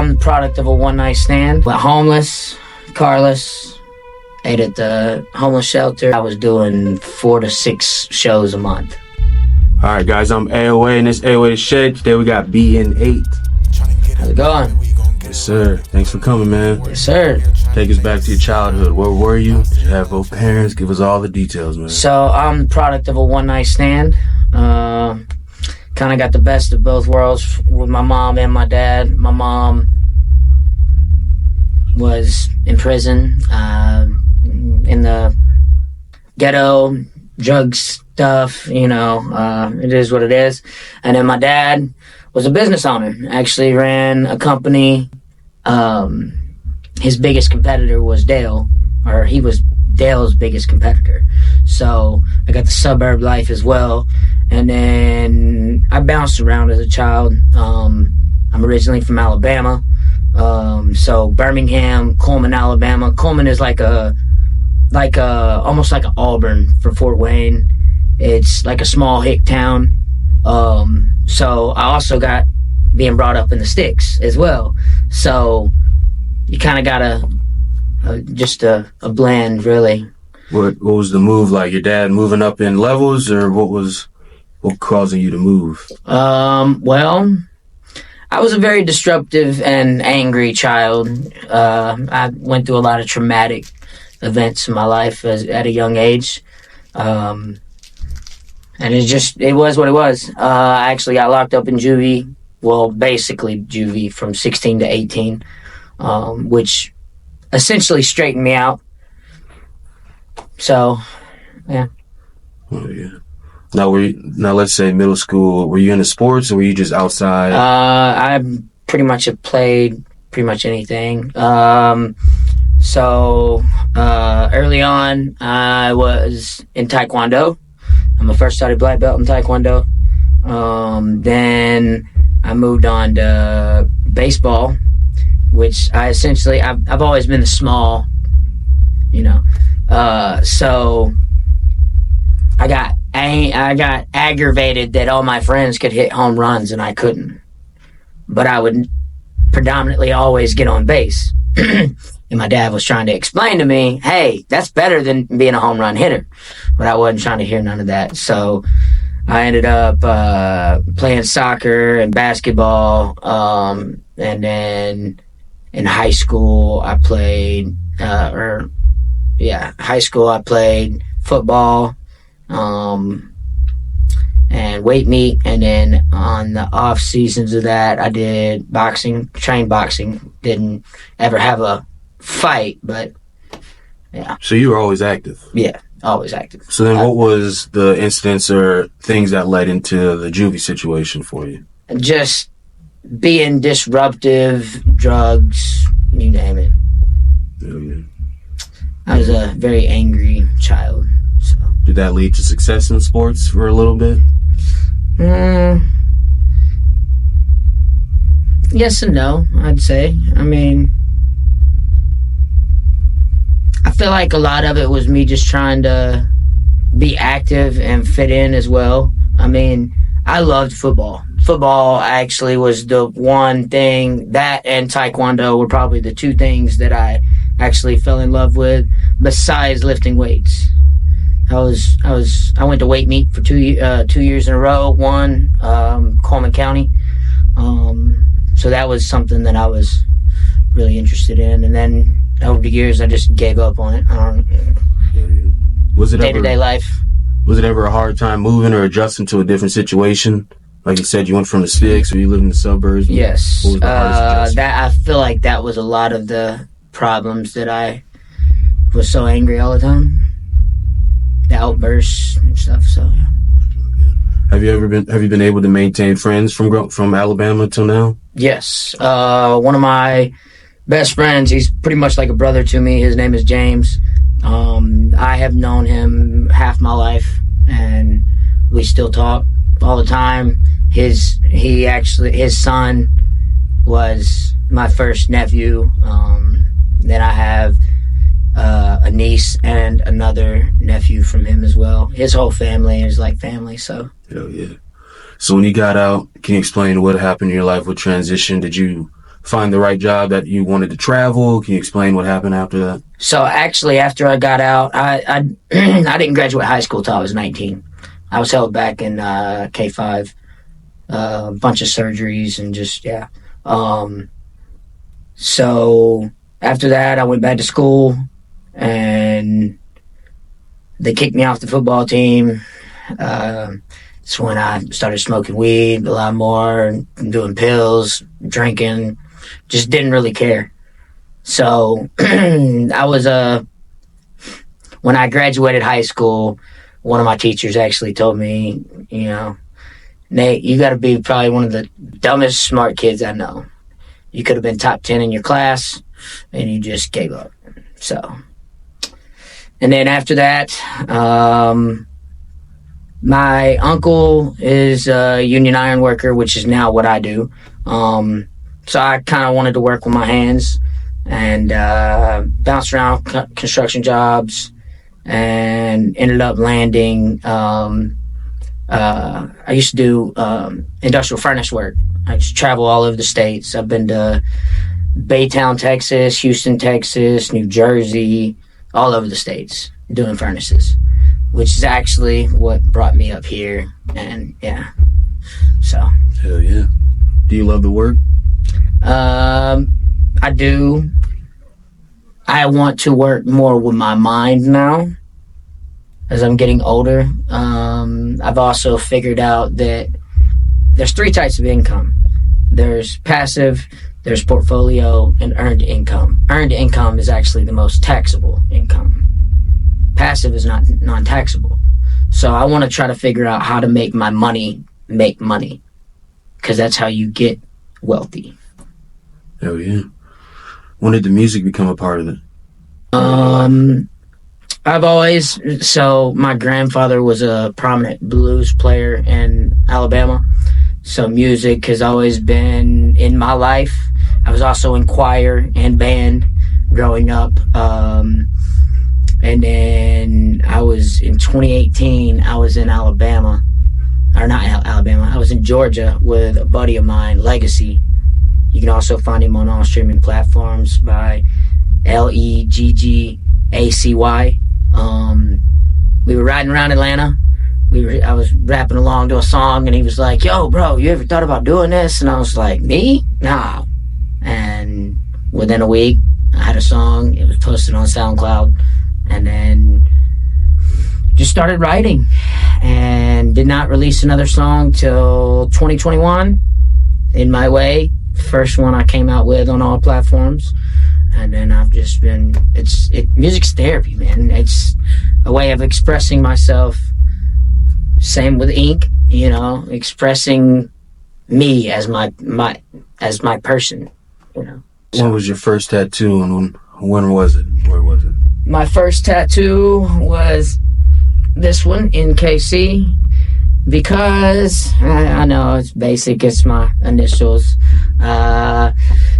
I'm the product of a one-night stand. Went homeless, carless, ate at the homeless shelter. I was doing 4 to 6 shows a month. All right, guys, I'm AOA, and this AOA Shed. Today we got BN8. How's it going? Yes, sir. Thanks for coming, man. Yes, sir. Take us back to your childhood. Where were you? Did you have both parents? Give us all the details, man. So I'm the product of a one-night stand. Kind of got the best of both worlds with my mom and my dad. My mom was in prison, in the ghetto, drug stuff, it is what it is. And then my dad was a business owner, actually ran a company. His biggest competitor was Dale, or he was Dale's biggest competitor. So I got the suburb life as well. And then I bounced around as a child. I'm originally from Alabama. So Birmingham, Coleman, Alabama. Coleman is like almost like an Auburn for Fort Wayne. It's like a small hick town. So I also got being brought up in the sticks as well. So you kind of got a blend, really. What was the move like? Your dad moving up in levels, or what causing you to move? Well, I was a very disruptive and angry child. I went through a lot of traumatic events in my life at a young age. And it was what it was. I actually got locked up in juvie. Well, basically juvie from 16 to 18, which essentially straightened me out. So, yeah. Oh, yeah. Now let's say middle school, were you into sports or were you just outside? I pretty much have played pretty much anything. So early on, I was in Taekwondo. I'm a first started black belt in Taekwondo. Then I moved on to baseball, which I've always been the small, so I got aggravated that all my friends could hit home runs and I couldn't. But I would predominantly always get on base. And my dad was trying to explain to me, hey, that's better than being a home run hitter. But I wasn't trying to hear none of that. So I ended up playing soccer and basketball. And then in high school, I played football. And weight meet, and then on the off seasons of that, I did boxing, trained boxing. Didn't ever have a fight, but yeah. So you were always active? Yeah, always active. So then what was the incidents or things that led into the juvie situation for you? Just being disruptive, drugs, you name it. Oh, yeah. I was a very angry child. So. Did that lead to success in sports for a little bit? Yes and no, I'd say. I mean, I feel like a lot of it was me just trying to be active and fit in as well. I mean, I loved football. Football actually was the one thing, that and Taekwondo were probably the two things that I actually fell in love with, besides lifting weights. I went to weight meet for 2 years in a row, won Coleman County. So that was something that I was really interested in. And then over the years, I just gave up on it. Was it day-to-day life. Was it ever a hard time moving or adjusting to a different situation? Like you said, you went from the sticks or you lived in the suburbs. Yes. What was the hardest adjustment? I feel like that was a lot of the problems that I was so angry all the time. The outbursts and stuff. So yeah. Have you been able to maintain friends from Alabama till now? Yes. One of my best friends, he's pretty much like a brother to me. His name is James. I have known him half my life, and we still talk all the time. His son was my first nephew. Then I have a niece and another nephew from him as well. His whole family is like family, so. Hell yeah. So when you got out, can you explain what happened in your life? What transition? Did you find the right job that you wanted to travel? Can you explain what happened after that? So actually, after I got out, I I didn't graduate high school till I was 19. I was held back in K5, a bunch of surgeries and just yeah. So after that, I went back to school, and they kicked me off the football team. It's when I started smoking weed a lot more, doing pills, drinking, just didn't really care. So I was when I graduated high school, one of my teachers actually told me, you know, Nate, you got to be probably one of the dumbest smart kids I know. You could have been top 10 in your class, and you just gave up. So, and then after that, my uncle is a union iron worker, which is now what I do. So I kind of wanted to work with my hands and bounced around construction jobs and ended up landing. I used to do industrial furnace work. I just travel all over the states. I've been to Baytown, Texas, Houston, Texas, New Jersey, all over the states doing furnaces, which is actually what brought me up here. And yeah, so. Hell yeah. Do you love the work? I do. I want to work more with my mind now as I'm getting older. I've also figured out that there's 3 types of income. There's passive, there's portfolio, and earned income. Earned income is actually the most taxable income. Passive is not non-taxable. So I want to try to figure out how to make my money make money, because that's how you get wealthy. Oh yeah. When did the music become a part of it? So my grandfather was a prominent blues player in Alabama. So music has always been in my life. I was also in choir and band growing up. And then I was in 2018, I was in Alabama. Or not Alabama, I was in Georgia with a buddy of mine, Legacy. You can also find him on all streaming platforms by Leggacy. We were riding around Atlanta. I was rapping along to a song, and he was like, "Yo, bro, you ever thought about doing this?" And I was like, "Me? Nah." And within a week, I had a song. It was posted on SoundCloud, and then just started writing, and did not release another song till 2021. In My Way, first one I came out with on all platforms. And then I've just been, music's therapy, man. It's a way of expressing myself. Same with ink, expressing me as my person, So, what was your first tattoo, and when was it? Where was it? My first tattoo was this one in KC, because I know it's basic, it's my initials.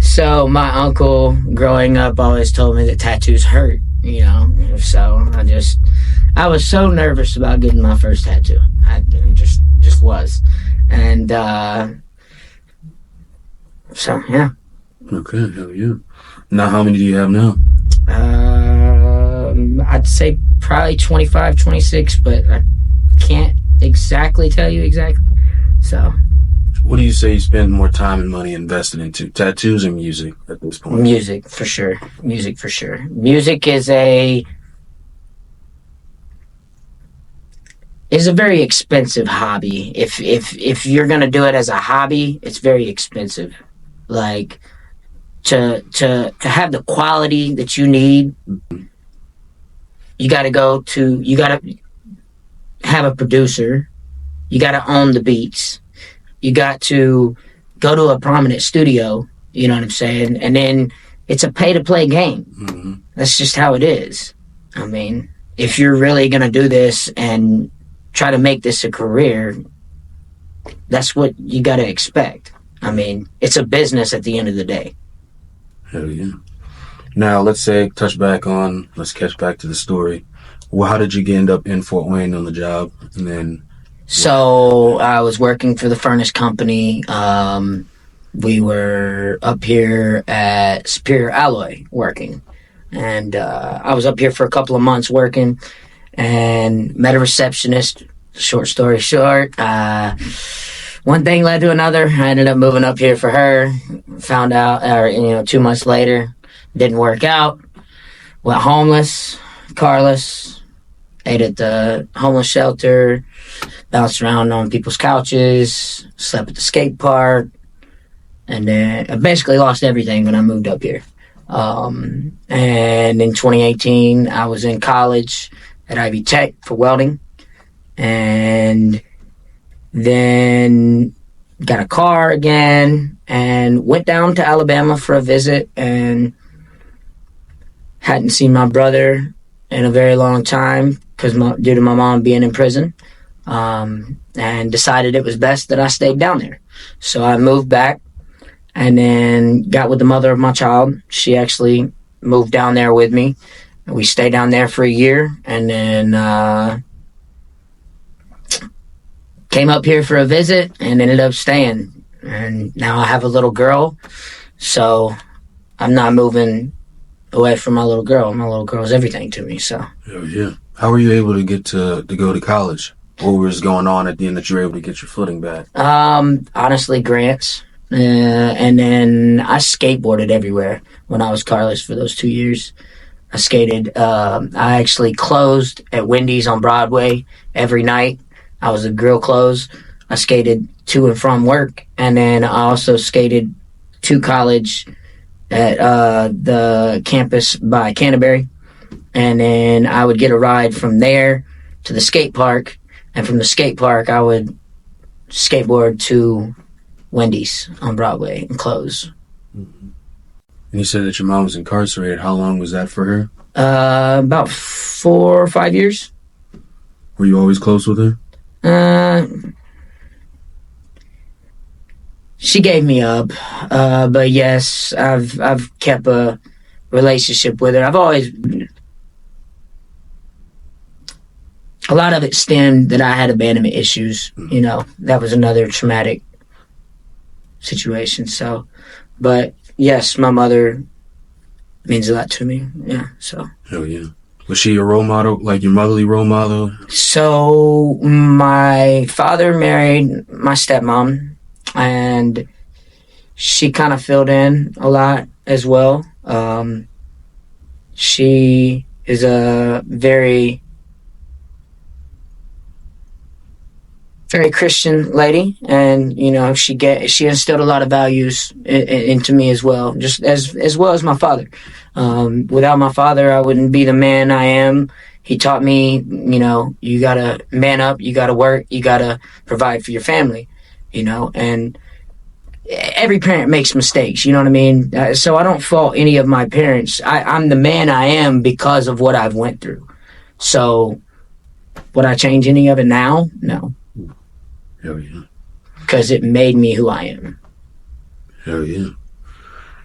So my uncle growing up always told me that tattoos hurt, so I was so nervous about getting my first tattoo. I just was. And so yeah. Okay, hell yeah. Now how many do you have now? I'd say probably 25, 26, but I can't exactly tell you exactly. So what do you say you spend more time and money invested into, tattoos or music at this point? Music for sure. Music is a very expensive hobby. If you're gonna do it as a hobby, it's very expensive. Like to have the quality that you need, you gotta have a producer, you gotta own the beats, you got to go to a prominent studio, you know what I'm saying? And then it's a pay-to-play game. Mm-hmm. That's just how it is. I mean, if you're really going to do this and try to make this a career, that's what you got to expect. I mean, it's a business at the end of the day. Hell yeah. Now, let's catch back to the story. Well, how did you end up in Fort Wayne on the job? And then... So I was working for the furnace company. we were up here at Superior Alloy working. And I was up here for a couple of months working and met a receptionist. Short story short, one thing led to another. I ended up moving up here for her. Found out, 2 months later, didn't work out. Went homeless, carless, ate at the homeless shelter, bounced around on people's couches, slept at the skate park, and then I basically lost everything when I moved up here. And in 2018, I was in college at Ivy Tech for welding, and then got a car again and went down to Alabama for a visit, and hadn't seen my brother in a very long time due to my mom being in prison, and decided it was best that I stayed down there. So I moved back and then got with the mother of my child. She actually moved down there with me. We stayed down there for a year, and then came up here for a visit and ended up staying. And now I have a little girl, so I'm not moving away from my little girl. My little girl is everything to me. So yeah. How were you able to get to go to college? What was going on at the end that you were able to get your footing back? Honestly, grants. And then I skateboarded everywhere when I was carless for those 2 years. I skated. I actually closed at Wendy's on Broadway every night. I was a grill close. I skated to and from work, and then I also skated to college at the campus by Canterbury, and then I would get a ride from there to the skate park, and from the skate park I would skateboard to Wendy's on Broadway and close. Mm-hmm. And you said that your mom was incarcerated. How long was that for her? About 4 or 5 years. Were you always close with her? She gave me up, but yes, I've kept a relationship with her. I've always, a lot of it stemmed that I had abandonment issues. That was another traumatic situation. So, but yes, my mother means a lot to me. Yeah. So. Hell yeah. Was she a role model, like your motherly role model? So my father married my stepmom, and she kind of filled in a lot as well. She is a very, very Christian lady, and she instilled a lot of values into me as well, just as well as my father. Without my father, I wouldn't be the man I am. He taught me, you gotta man up, you gotta work, you gotta provide for your family, and every parent makes mistakes, you know what I mean? So I don't fault any of my parents. I'm the man I am because of what I've went through. So would I change any of it now? No. Hell yeah. Because it made me who I am. Hell yeah.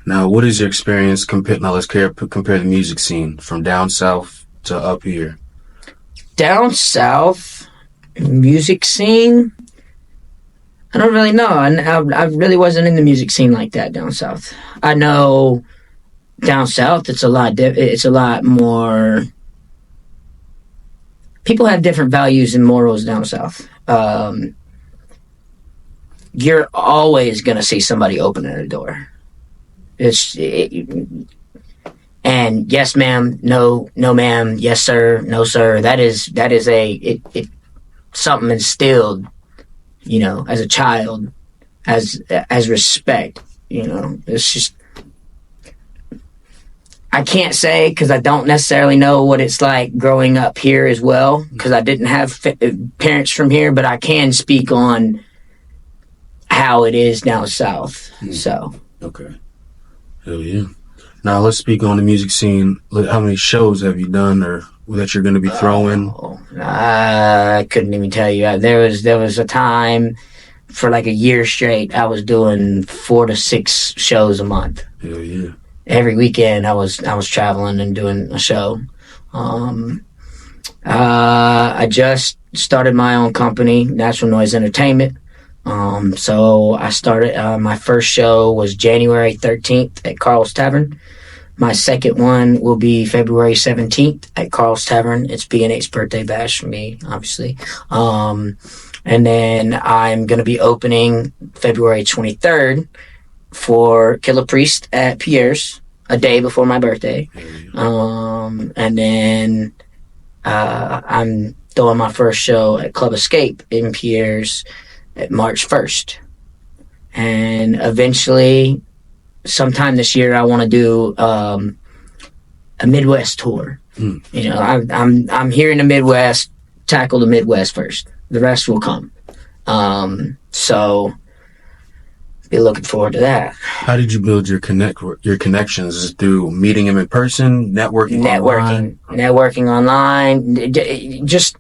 Now, what is your experience? Let's compare the music scene from down south to up here. Down south, music scene? I don't really know. I really wasn't in the music scene like that down south. I know down south it's a lot more. People have different values and morals down south. You're always gonna see somebody opening a door. And yes, ma'am, no, ma'am, yes, sir, no, sir. That is something instilled, as a child, as respect. It's just, I can't say because I don't necessarily know what it's like growing up here as well, because I didn't have parents from here, but I can speak on how it is down south. So okay. Hell yeah. Now let's speak on the music scene. How many shows have you done or that you're going to be throwing? I couldn't even tell you. There was a time for like a year straight I was doing 4 to 6 shows a month. Hell yeah. Every weekend I was traveling and doing a show. I just started my own company, Natural Noise Entertainment. So I started, my first show was January 13th at Carl's Tavern. My second one will be February 17th at Carl's Tavern. It's BN8's birthday bash for me, obviously. And then I'm going to be opening February 23rd for Killer Priest at Pierre's, a day before my birthday. And then I'm throwing my first show at Club Escape in Pierre's at March 1st. And eventually, sometime this year, I want to do a Midwest tour. You know, I'm here in the Midwest. Tackle the Midwest first. The rest will come. So be looking forward to that. How did you build your connections? Is it through meeting him in person, networking online? Just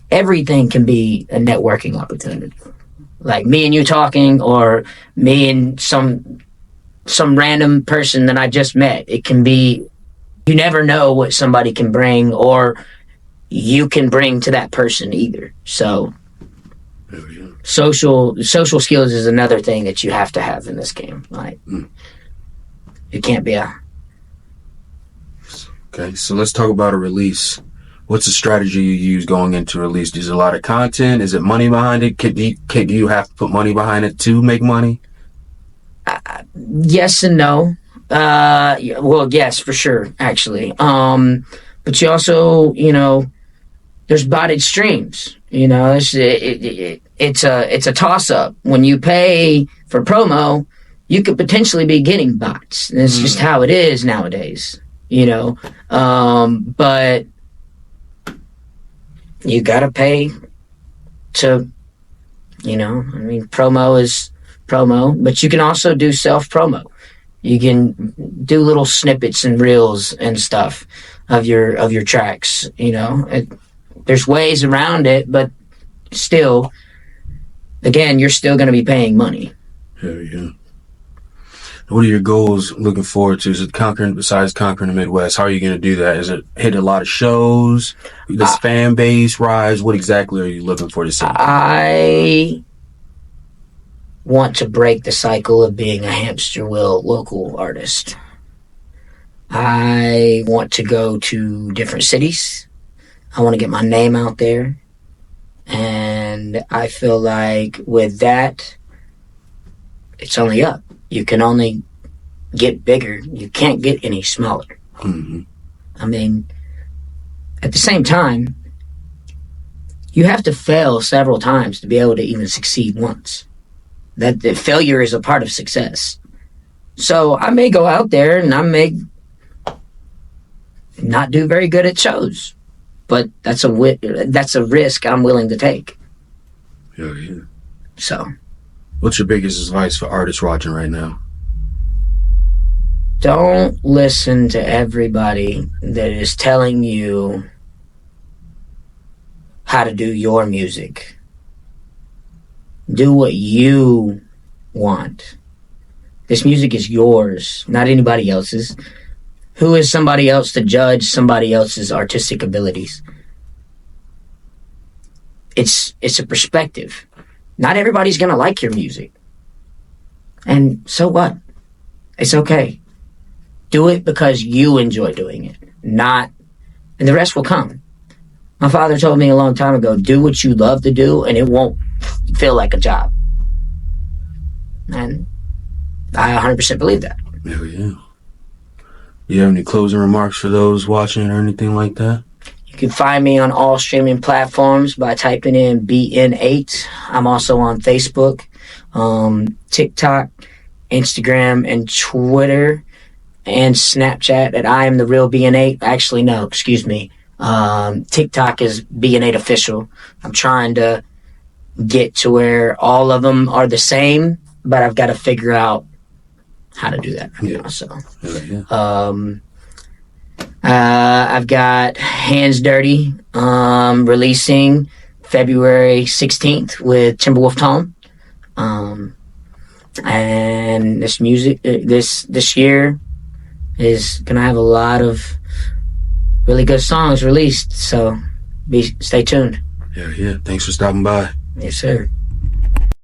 everything can be a networking opportunity. Like me and you talking, or me and some random person that I just met. It can be, you never know what somebody can bring, or you can bring to that person either. So social skills is another thing that you have to have in this game. Like it can't be Okay, so let's talk about a release. What's the strategy you use going into release? Is there a lot of content? Is it money behind it? Do you have to put money behind it to make money? Yes and no. Well, yes, for sure, actually. But you also, you know, there's botted streams. You know, it's a toss up. When you pay for promo, you could potentially be getting bots. And it's just how it is nowadays. You know, but you gotta pay to, you know, I mean, promo is promo, but you can also do self promo. You can do little snippets and reels and stuff of your tracks. You know, there's ways around it, but still, again, you're still going to be paying money. Yeah. What are your goals looking forward to? Is it besides conquering the Midwest? How are you going to do that? Is it hit a lot of shows? Does fan base rise? What exactly are you looking for to see? I want to break the cycle of being a hamster wheel local artist. I want to go to different cities. I want to get my name out there. And I feel like with that, it's only up. You can only get bigger. You can't get any smaller. I mean, at the same time, you have to fail several times to be able to even succeed once. That the failure is a part of success. So I may go out there and I may not do very good at shows, but that's a risk I'm willing to take. Yeah. So, what's your biggest advice for artists watching right now? Don't listen to everybody that is telling you how to do your music. Do what you want. This music is yours, not anybody else's. Who is somebody else to judge somebody else's artistic abilities? It's a perspective. Not everybody's gonna like your music. And so what? It's okay. Do it because you enjoy doing it. And the rest will come. My father told me a long time ago, do what you love to do and it won't feel like a job. And I 100% believe that. Yeah. You have any closing remarks for those watching or anything like that? You can find me on all streaming platforms by typing in BN8. I'm also on Facebook, TikTok, Instagram, and Twitter, and Snapchat at I am the real BN8. Actually, no, excuse me. TikTok is BN8 official. I'm trying to get to where all of them are the same, but I've got to figure out how to do that right now. So, I've got Hands Dirty releasing February 16th with Timberwolf Tone. And this music this year is gonna have a lot of really good songs released, so stay tuned. Yeah. Thanks for stopping by. Yes, sir.